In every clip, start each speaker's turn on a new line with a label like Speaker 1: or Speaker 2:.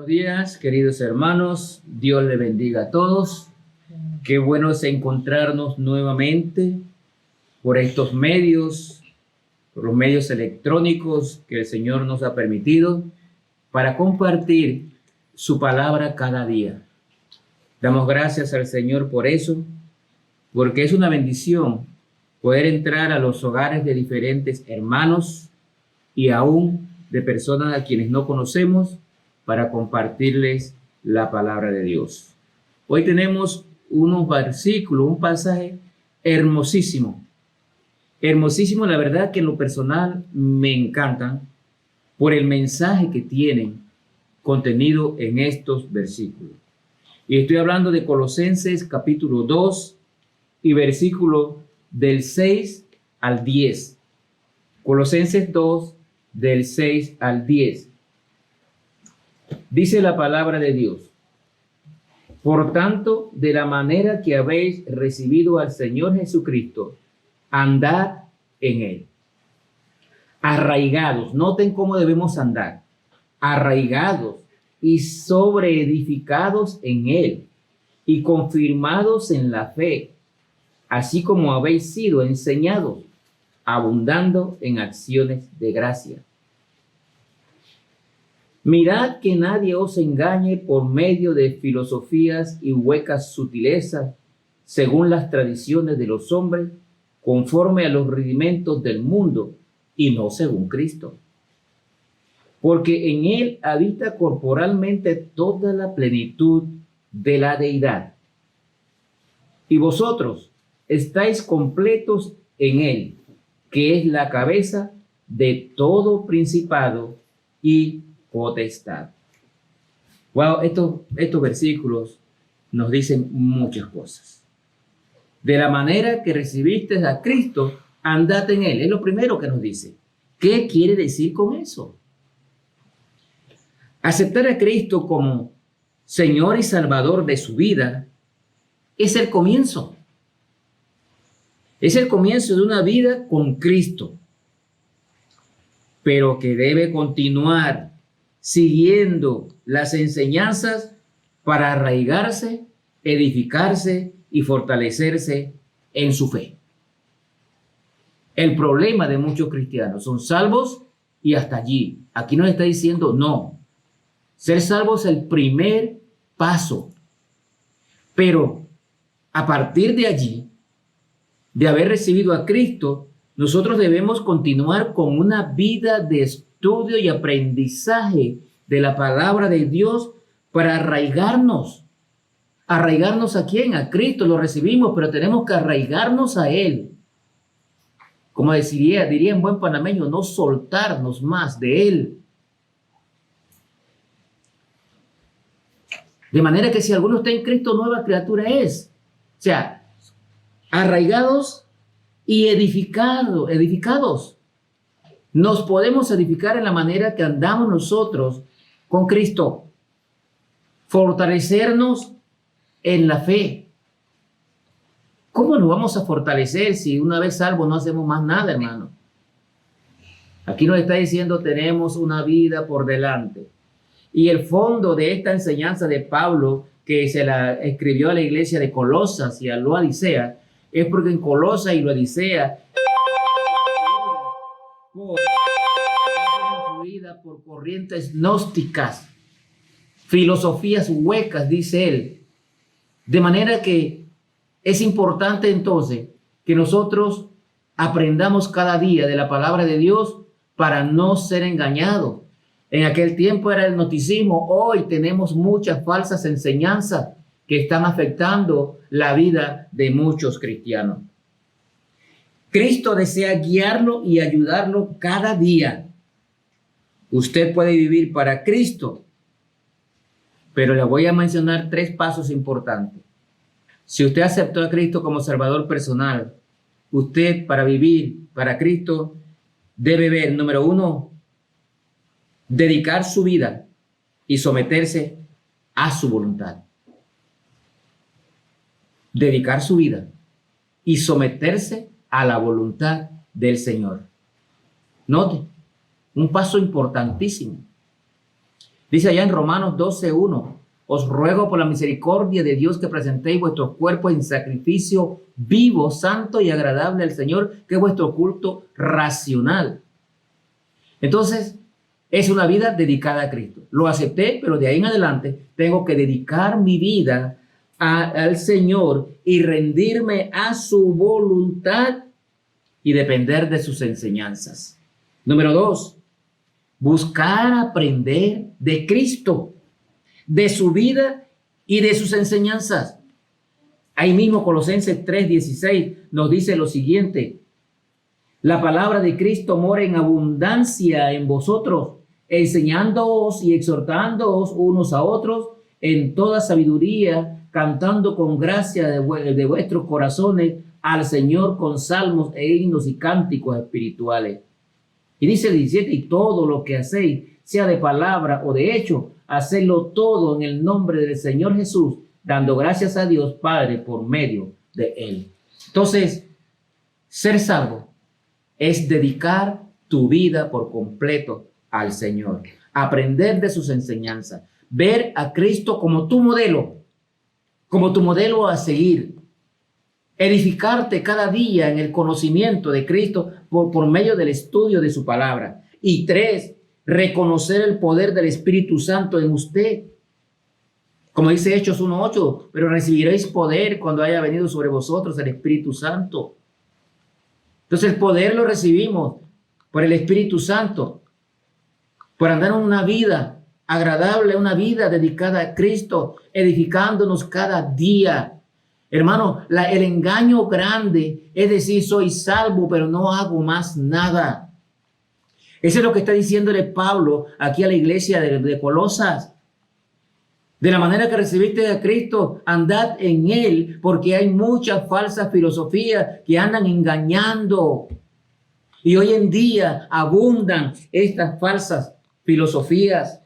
Speaker 1: Buenos días, queridos hermanos. Dios le bendiga a todos. Qué bueno es encontrarnos nuevamente por estos medios, por los medios electrónicos que el Señor nos ha permitido para compartir su palabra cada día. Damos gracias al Señor por eso, porque es una bendición poder entrar a los hogares de diferentes hermanos y aún de personas a quienes no conocemos para compartirles la palabra de Dios. Hoy tenemos unos versículos, un pasaje hermosísimo. Hermosísimo, la verdad que en lo personal me encantan por el mensaje que tienen contenido en estos versículos. Y estoy hablando de Colosenses capítulo 2 y versículo del 6 al 10. Colosenses 2 del 6 al 10. Dice la palabra de Dios: por tanto, de la manera que habéis recibido al Señor Jesucristo, andad en él. Arraigados, noten cómo debemos andar. Arraigados y sobreedificados en él y confirmados en la fe, así como habéis sido enseñados, abundando en acciones de gracia. Mirad que nadie os engañe por medio de filosofías y huecas sutilezas, según las tradiciones de los hombres, conforme a los rudimentos del mundo, y no según Cristo. Porque en él habita corporalmente toda la plenitud de la deidad. Y vosotros estáis completos en él, que es la cabeza de todo principado y potestad. Wow, estos versículos nos dicen muchas cosas. De la manera que recibiste a Cristo, andad en él. Es lo primero que nos dice. ¿Qué quiere decir con eso? Aceptar a Cristo como Señor y Salvador de su vida es el comienzo. Es el comienzo de una vida con Cristo, pero que debe continuar siguiendo las enseñanzas para arraigarse, edificarse y fortalecerse en su fe. El problema de muchos cristianos: son salvos y hasta allí. Aquí nos está diciendo no. Ser salvo es el primer paso. Pero a partir de allí, de haber recibido a Cristo, nosotros debemos continuar con una vida de estudio y aprendizaje de la palabra de Dios para arraigarnos. ¿Arraigarnos a quién? A Cristo. Lo recibimos, pero tenemos que arraigarnos a Él. Como diría en buen panameño, no soltarnos más de Él. De manera que si alguno está en Cristo, nueva criatura es. O sea, arraigados y edificados. Nos podemos edificar en la manera que andamos nosotros con Cristo. Fortalecernos en la fe. ¿Cómo nos vamos a fortalecer si una vez salvos no hacemos más nada, hermano? Aquí nos está diciendo tenemos una vida por delante. Y el fondo de esta enseñanza de Pablo, que se la escribió a la iglesia de Colosas y a Laodicea, es porque en Colosas y Laodicea influida por corrientes gnósticas, filosofías huecas, dice él. De manera que es importante entonces que nosotros aprendamos cada día de la palabra de Dios para no ser engañados. En aquel tiempo era el gnosticismo, hoy tenemos muchas falsas enseñanzas que están afectando la vida de muchos cristianos. Cristo desea guiarlo y ayudarlo cada día. Usted puede vivir para Cristo, pero le voy a mencionar 3 pasos importantes. Si usted aceptó a Cristo como Salvador personal, usted para vivir para Cristo debe ver, número 1, dedicar su vida y someterse a su voluntad. Dedicar su vida y someterse a la voluntad del Señor. Note, un paso importantísimo. Dice allá en Romanos 12:1, os ruego por la misericordia de Dios que presentéis vuestros cuerpos en sacrificio vivo, santo y agradable al Señor, que es vuestro culto racional. Entonces, es una vida dedicada a Cristo. Lo acepté, pero de ahí en adelante tengo que dedicar mi vida al Señor y rendirme a su voluntad y depender de sus enseñanzas. Número 2, buscar aprender de Cristo, de su vida y de sus enseñanzas. Ahí mismo Colosenses 3:16 nos dice lo siguiente: la palabra de Cristo mora en abundancia en vosotros, enseñándoos y exhortándoos unos a otros en toda sabiduría, cantando con gracia de vuestros corazones al Señor con salmos e himnos y cánticos espirituales. Y dice el 17, y todo lo que hacéis, sea de palabra o de hecho, hacedlo todo en el nombre del Señor Jesús, dando gracias a Dios Padre por medio de Él. Entonces, ser salvo es dedicar tu vida por completo al Señor, aprender de sus enseñanzas, ver a Cristo como tu modelo a seguir, edificarte cada día en el conocimiento de Cristo por medio del estudio de su palabra. Y 3, reconocer el poder del Espíritu Santo en usted. Como dice Hechos 1:8, pero recibiréis poder cuando haya venido sobre vosotros el Espíritu Santo. Entonces el poder lo recibimos por el Espíritu Santo, por andar en una vida agradable, una vida dedicada a Cristo, edificándonos cada día. Hermano, el engaño grande es decir, soy salvo, pero no hago más nada. Eso es lo que está diciéndole Pablo aquí a la iglesia de Colosas. De la manera que recibiste a Cristo, andad en Él, porque hay muchas falsas filosofías que andan engañando. Y hoy en día abundan estas falsas filosofías.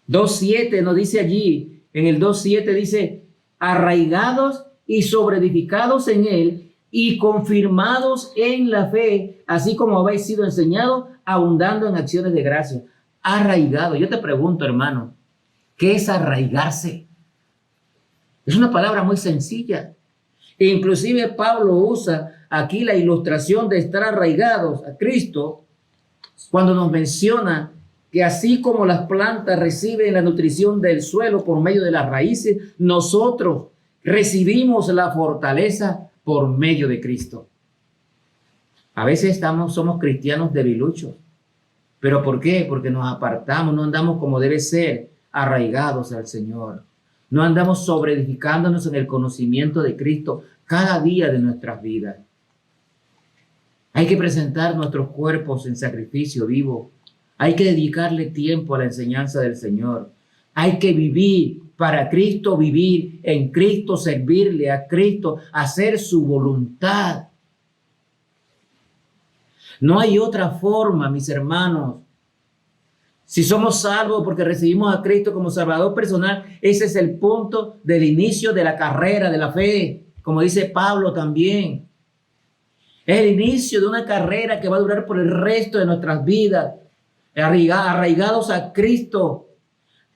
Speaker 1: 2:7 nos dice allí, en el 2:7 dice, arraigados y sobreedificados en Él y confirmados en la fe, así como habéis sido enseñados, abundando en acciones de gracia. Arraigado. Yo te pregunto, hermano, ¿qué es arraigarse? Es una palabra muy sencilla. E inclusive Pablo usa aquí la ilustración de estar arraigados a Cristo cuando nos menciona que así como las plantas reciben la nutrición del suelo por medio de las raíces, nosotros recibimos la fortaleza por medio de Cristo. A veces somos cristianos debiluchos. ¿Pero por qué? Porque nos apartamos, no andamos como debe ser, arraigados al Señor. No andamos sobreedificándonos en el conocimiento de Cristo cada día de nuestras vidas. Hay que presentar nuestros cuerpos en sacrificio vivo. Hay que dedicarle tiempo a la enseñanza del Señor. Hay que vivir para Cristo, vivir en Cristo, servirle a Cristo, hacer su voluntad. No hay otra forma, mis hermanos. Si somos salvos porque recibimos a Cristo como Salvador personal, ese es el punto del inicio de la carrera de la fe, como dice Pablo también. Es el inicio de una carrera que va a durar por el resto de nuestras vidas, arraigados a Cristo,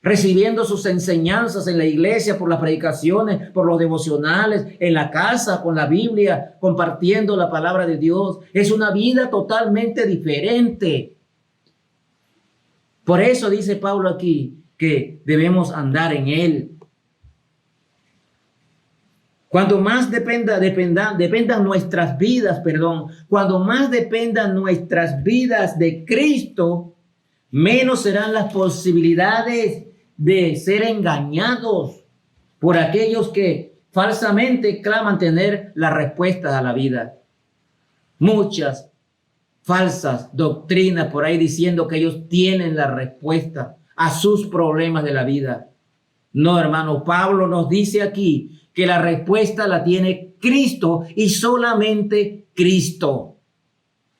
Speaker 1: recibiendo sus enseñanzas en la iglesia, por las predicaciones, por los devocionales, en la casa, con la Biblia, compartiendo la palabra de Dios. Es una vida totalmente diferente. Por eso dice Pablo aquí que debemos andar en Él. Cuando más dependan nuestras vidas, cuando más dependan nuestras vidas de Cristo, menos serán las posibilidades de ser engañados por aquellos que falsamente claman tener la respuesta a la vida. Muchas falsas doctrinas por ahí diciendo que ellos tienen la respuesta a sus problemas de la vida. No, hermano, Pablo nos dice aquí que la respuesta la tiene Cristo y solamente Cristo.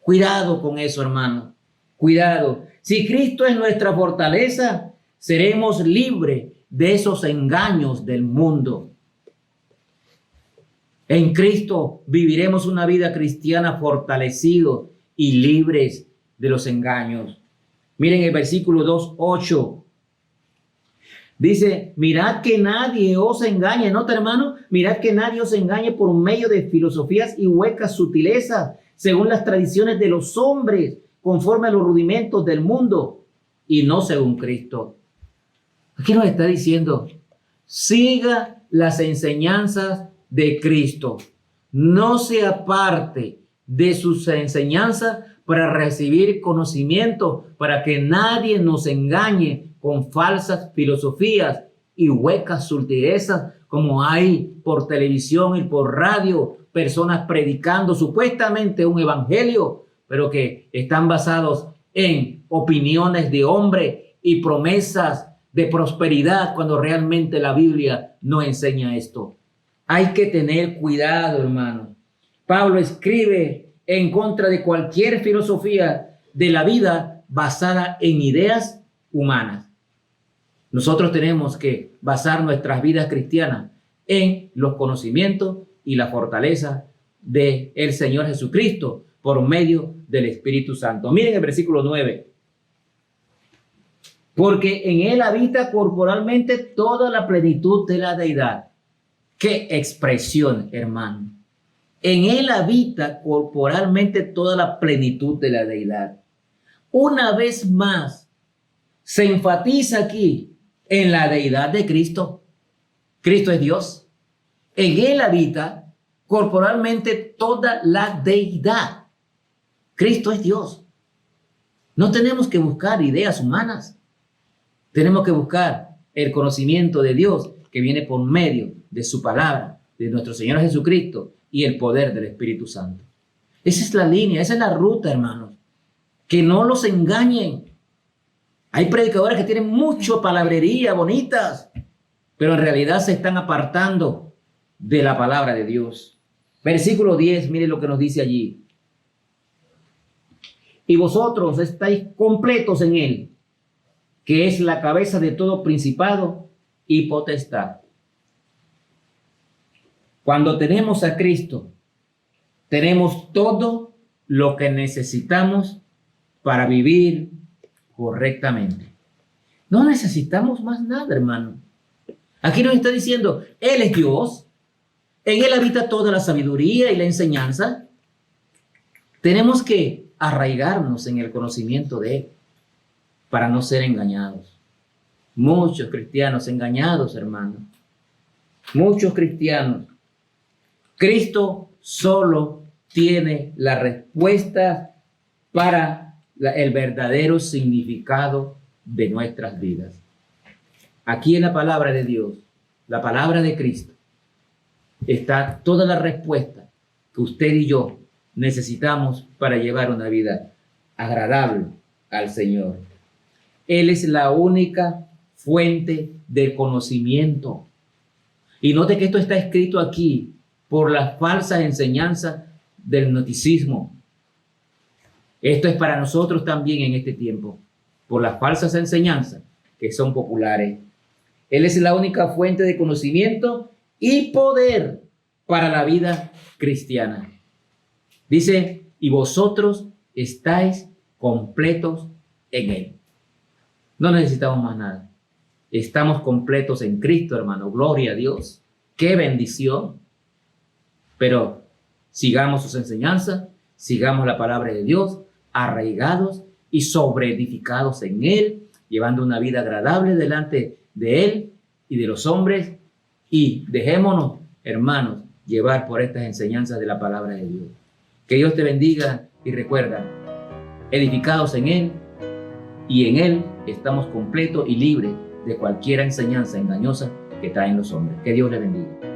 Speaker 1: Cuidado con eso, hermano. Cuidado. Si Cristo es nuestra fortaleza, seremos libres de esos engaños del mundo. En Cristo viviremos una vida cristiana fortalecidos y libres de los engaños. Miren el versículo 2:8. Dice, mirad que nadie os engañe, ¿nota, hermano? Mirad que nadie os engañe por medio de filosofías y huecas sutilezas, según las tradiciones de los hombres, conforme a los rudimentos del mundo, y no según Cristo. Aquí nos está diciendo, siga las enseñanzas de Cristo. No se aparte de sus enseñanzas para recibir conocimiento, para que nadie nos engañe con falsas filosofías y huecas sutilezas, como hay por televisión y por radio, personas predicando supuestamente un evangelio, pero que están basados en opiniones de hombre y promesas de prosperidad, cuando realmente la Biblia no enseña esto. Hay que tener cuidado, hermano. Pablo escribe en contra de cualquier filosofía de la vida basada en ideas humanas. Nosotros tenemos que basar nuestras vidas cristianas en los conocimientos y la fortaleza del Señor Jesucristo por medio del Espíritu Santo. Miren el versículo 9. Porque en él habita corporalmente toda la plenitud de la deidad. ¡Qué expresión, hermano! En él habita corporalmente toda la plenitud de la deidad. Una vez más, se enfatiza aquí en la deidad de Cristo. Cristo es Dios. En él habita corporalmente toda la deidad. Cristo es Dios. No tenemos que buscar ideas humanas. Tenemos que buscar el conocimiento de Dios que viene por medio de su palabra, de nuestro Señor Jesucristo y el poder del Espíritu Santo. Esa es la línea, esa es la ruta, hermanos. Que no los engañen. Hay predicadores que tienen mucho palabrería, bonitas, pero en realidad se están apartando de la palabra de Dios. Versículo 10, mire lo que nos dice allí. Y vosotros estáis completos en él, que es la cabeza de todo principado y potestad. Cuando tenemos a Cristo, tenemos todo lo que necesitamos para vivir correctamente. No necesitamos más nada, hermano. Aquí nos está diciendo, Él es Dios, en Él habita toda la sabiduría y la enseñanza. Tenemos que arraigarnos en el conocimiento de Él para no ser engañados. Muchos cristianos engañados, hermano. Muchos cristianos. Cristo solo tiene la respuesta para el verdadero significado de nuestras vidas. Aquí en la palabra de Dios, la palabra de Cristo, está toda la respuesta que usted y yo necesitamos para llevar una vida agradable al Señor. Él es la única fuente de conocimiento. Y note que esto está escrito aquí por las falsas enseñanzas del gnosticismo. Esto es para nosotros también en este tiempo, por las falsas enseñanzas que son populares. Él es la única fuente de conocimiento y poder para la vida cristiana. Dice, y vosotros estáis completos en Él. No necesitamos más nada. Estamos completos en Cristo, hermano. Gloria a Dios. ¡Qué bendición! Pero sigamos sus enseñanzas, sigamos la palabra de Dios, arraigados y sobreedificados en Él, llevando una vida agradable delante de Él y de los hombres, y dejémonos, hermanos, llevar por estas enseñanzas de la palabra de Dios. Que Dios te bendiga y recuerda, edificados en Él, y en Él estamos completos y libres de cualquier enseñanza engañosa que traen los hombres. Que Dios le bendiga.